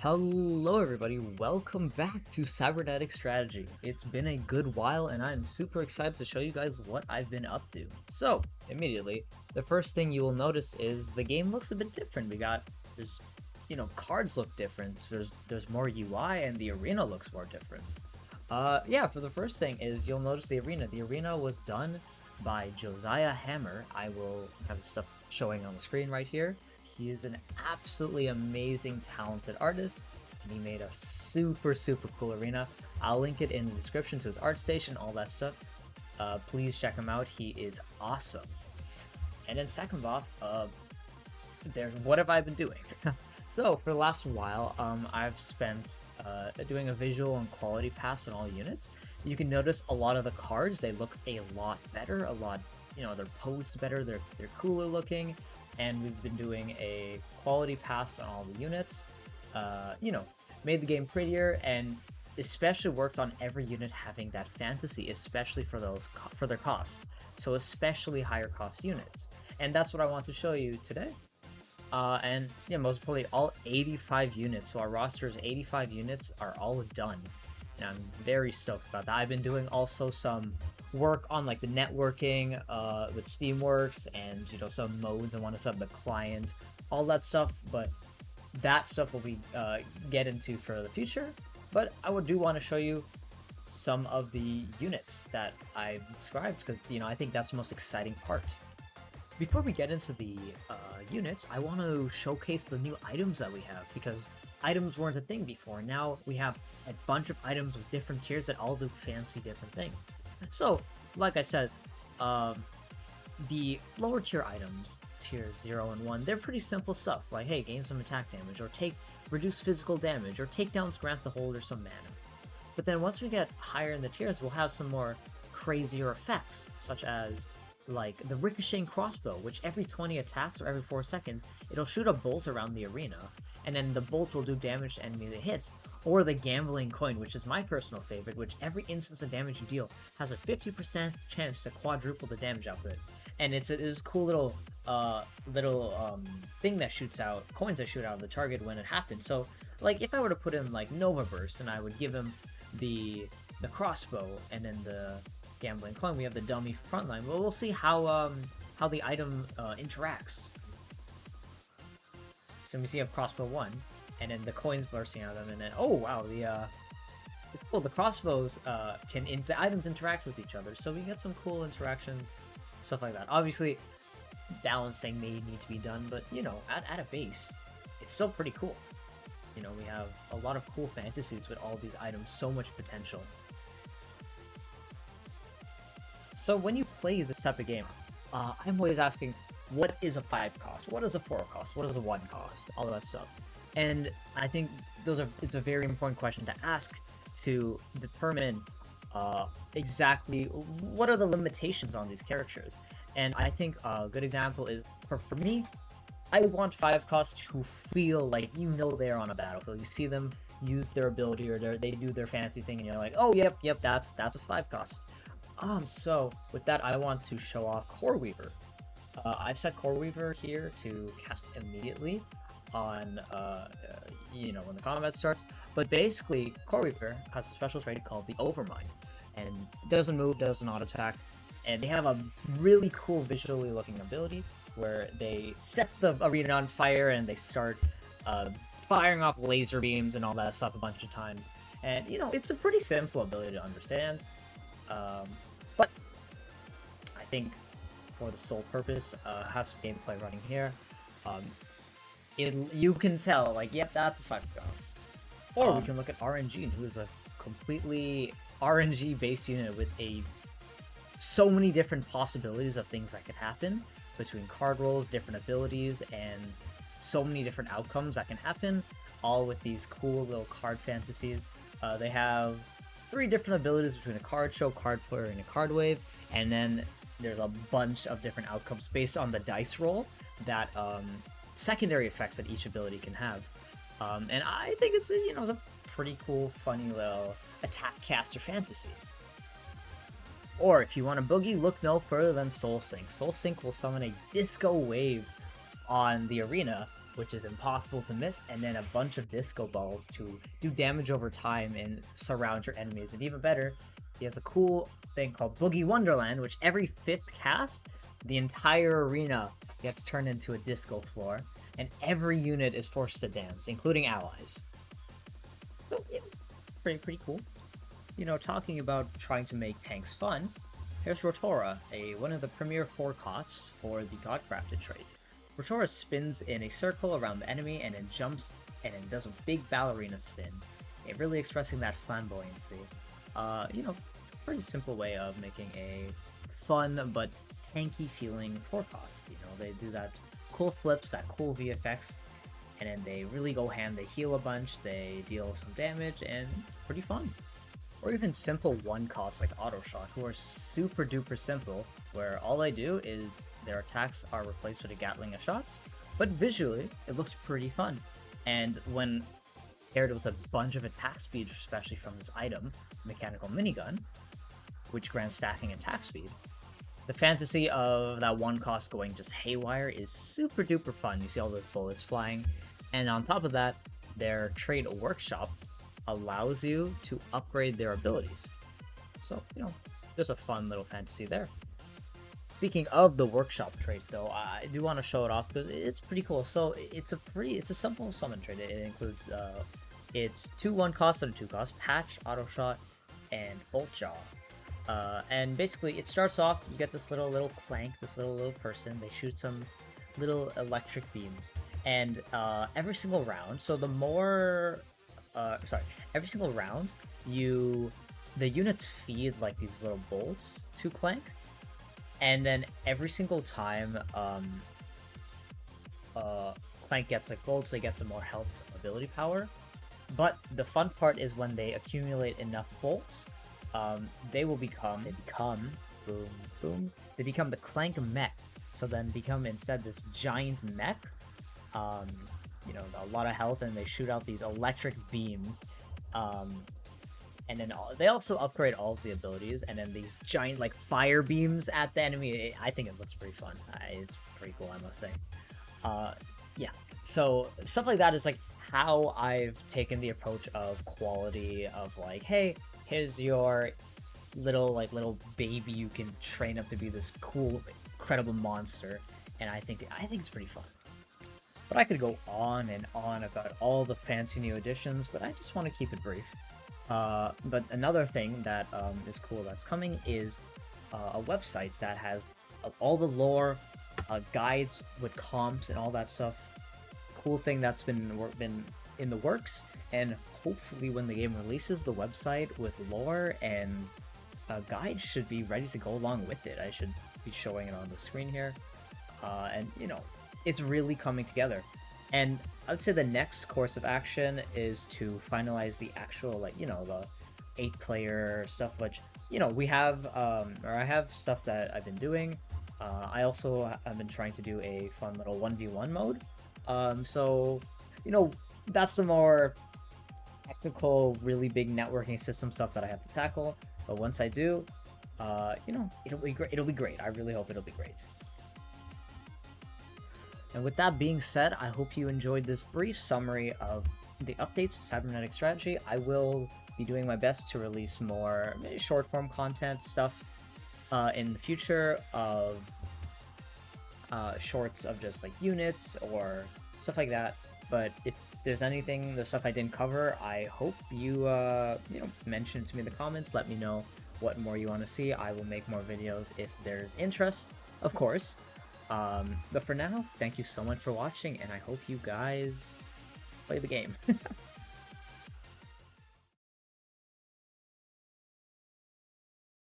Hello everybody, welcome back to Cybernetic Strategy. It's been a good while and I'm super excited to show you guys what I've been up to. So, immediately, the first thing you will notice is the game looks a bit different. There's cards look different, there's more UI and the arena looks more different. Yeah, for the first thing is you'll notice the arena. The arena was done by Josiah Hammer. I will have stuff showing on the screen right here. He is an absolutely amazing, talented artist, and he made a super cool arena. I'll link it in the description to his art station, all that stuff. Please check him out. He is awesome. And then second off, what have I been doing? So for the last while, I've spent doing a visual and quality pass on all units. You can notice a lot of the cards, they look a lot better, they're posed better, they're cooler looking, and we've been doing a quality pass on all the units, made the game prettier, and especially worked on every unit having that fantasy, especially for their cost. So especially higher cost units. And that's what I want to show you today. And yeah, most importantly, all 85 units, so our roster is 85 units, are all done. And I'm very stoked about that. I've been doing also some work on like the networking with Steamworks and some modes I want to set up the client, all that stuff, but that stuff will be get into for the future. But I do want to show you some of the units that I've described because I think that's the most exciting part. Before we get into the units, I want to showcase the new items that we have, because items weren't a thing before. Now we have a bunch of items with different tiers that all do fancy different things. So, like I said, the lower tier items, tiers 0 and 1, they're pretty simple stuff, like, hey, gain some attack damage, or reduce physical damage, or takedowns grant the holder some mana. But then once we get higher in the tiers, we'll have some more crazier effects, such as like the ricocheting crossbow, which every 20 attacks or every 4 seconds, it'll shoot a bolt around the arena, and then the bolt will do damage to enemy that hits. Or the gambling coin, which is my personal favorite, which every instance of damage you deal has a 50% chance to quadruple the damage output. And it's this cool little thing that shoots out, coins that shoot out of the target when it happens. So like if I were to put in like Nova Burst and I would give him the crossbow and then the gambling coin, we have the dummy frontline. Well, we'll see how the item interacts. So we see you have crossbow 1, and then the coins bursting out of them, and then oh wow, it's cool. The crossbows the items interact with each other, so we get some cool interactions, stuff like that. Obviously, balancing may need to be done, but at a base, it's still pretty cool. We have a lot of cool fantasies with all these items, so much potential. So when you play this type of game, I'm always asking, what is a 5 cost? What is a 4 cost? What is a 1 cost? All that stuff. And I think it's a very important question to ask to determine exactly what are the limitations on these characters. And I think a good example is, for me, I want 5 costs who feel like they're on a battlefield. You see them use their ability or they do their fancy thing and you're like, oh, yep, that's a 5 cost. So with that, I want to show off Core Weaver. I set Core Weaver here to cast immediately on, when the combat starts. But basically, Core Weaver has a special trait called the Overmind, and doesn't move, doesn't auto attack, and they have a really cool visually looking ability where they set the arena on fire and they start firing off laser beams and all that stuff a bunch of times. And it's a pretty simple ability to understand. But I think for the sole purpose, have some gameplay running here. You can tell, like, yep, that's a 5 cost. Or we can look at RNG, who is a completely RNG-based unit with so many different possibilities of things that could happen between card rolls, different abilities, and so many different outcomes that can happen, all with these cool little card fantasies. They have 3 different abilities between a card show, card flurry, and a card wave, and then there's a bunch of different outcomes based on the dice roll that secondary effects that each ability can have. And I think it's a pretty cool, funny little attack caster fantasy. Or if you want a boogie, look no further than Soul Sync. Soul Sync will summon a disco wave on the arena, which is impossible to miss, and then a bunch of disco balls to do damage over time and surround your enemies. And even better, he has a cool thing called Boogie Wonderland, which every 5th cast, the entire arena gets turned into a disco floor, and every unit is forced to dance, including allies. So, yeah, pretty cool. You know, talking about trying to make tanks fun, here's Rotora, one of the premier 4 costs for the Godcrafted trait. Rotora spins in a circle around the enemy and then jumps and then does a big ballerina spin, really expressing that flamboyancy. You know, pretty simple way of making a fun but tanky feeling 4 cost. You know, they do that cool flips, that cool VFX, and then they really go ham. They heal a bunch, they deal some damage, and pretty fun. Or even simple 1 costs like Auto Shock, who are super duper simple, where all they do is their attacks are replaced with a Gatling of shots, but visually it looks pretty fun. And when paired with a bunch of attack speed, especially from this item, Mechanical Minigun, which grants stacking attack speed, the fantasy of that 1 cost going just haywire is super duper fun. You see all those bullets flying, and on top of that, their Trade Workshop allows you to upgrade their abilities. So, you know, there's a fun little fantasy there. Speaking of the workshop trait, though, I do want to show it off because it's pretty cool. So it's a simple summon trait. It includes it's 2 1 costs and a 2 cost, Patch, Auto Shot, and Bolt Jaw. And basically, it starts off. You get this little clank, this little person. They shoot some little electric beams, and every single round. So the more every single round, the units feed like these little bolts to Clank, and then every single time Clank gets like bolts, they get some more health, some ability power. But the fun part is when they accumulate enough bolts, they become the Clank mech. So then become instead this giant mech. You know, a lot of health, and they shoot out these electric beams, and then they also upgrade all of the abilities, and then these giant like fire beams at the enemy. I think it looks pretty fun. It's pretty cool, I must say. Yeah, so stuff like that is like how I've taken the approach of quality of like, hey, here's your little baby you can train up to be this cool, incredible monster, and I think it's pretty fun. But I could go on and on about all the fancy new additions, but I just want to keep it brief. But another thing that is cool that's coming is a website that has all the lore, guides with comps and all that stuff. Cool thing that's been in the works, and hopefully when the game releases, the website with lore and guides should be ready to go along with it. I should be showing it on the screen here, and you know, it's really coming together. And I'd say the next course of action is to finalize the actual, like, you know, the 8-player stuff, which, you know, we have, or I have stuff that I've been doing. I also have been trying to do a fun little 1v1 mode. So, you know, that's the more technical, really big networking system stuff that I have to tackle. But once I do, you know, it'll be great. It'll be great. I really hope it'll be great. And with that being said, I hope you enjoyed this brief summary of the updates to Cybernetic Strategy. I will be doing my best to release more short-form content stuff in the future of shorts of just like units or stuff like that. But if there's anything, the stuff I didn't cover, I hope you you know, mention it to me in the comments. Let me know what more you want to see. I will make more videos if there's interest, of course. But for now, thank you so much for watching, and I hope you guys play the game.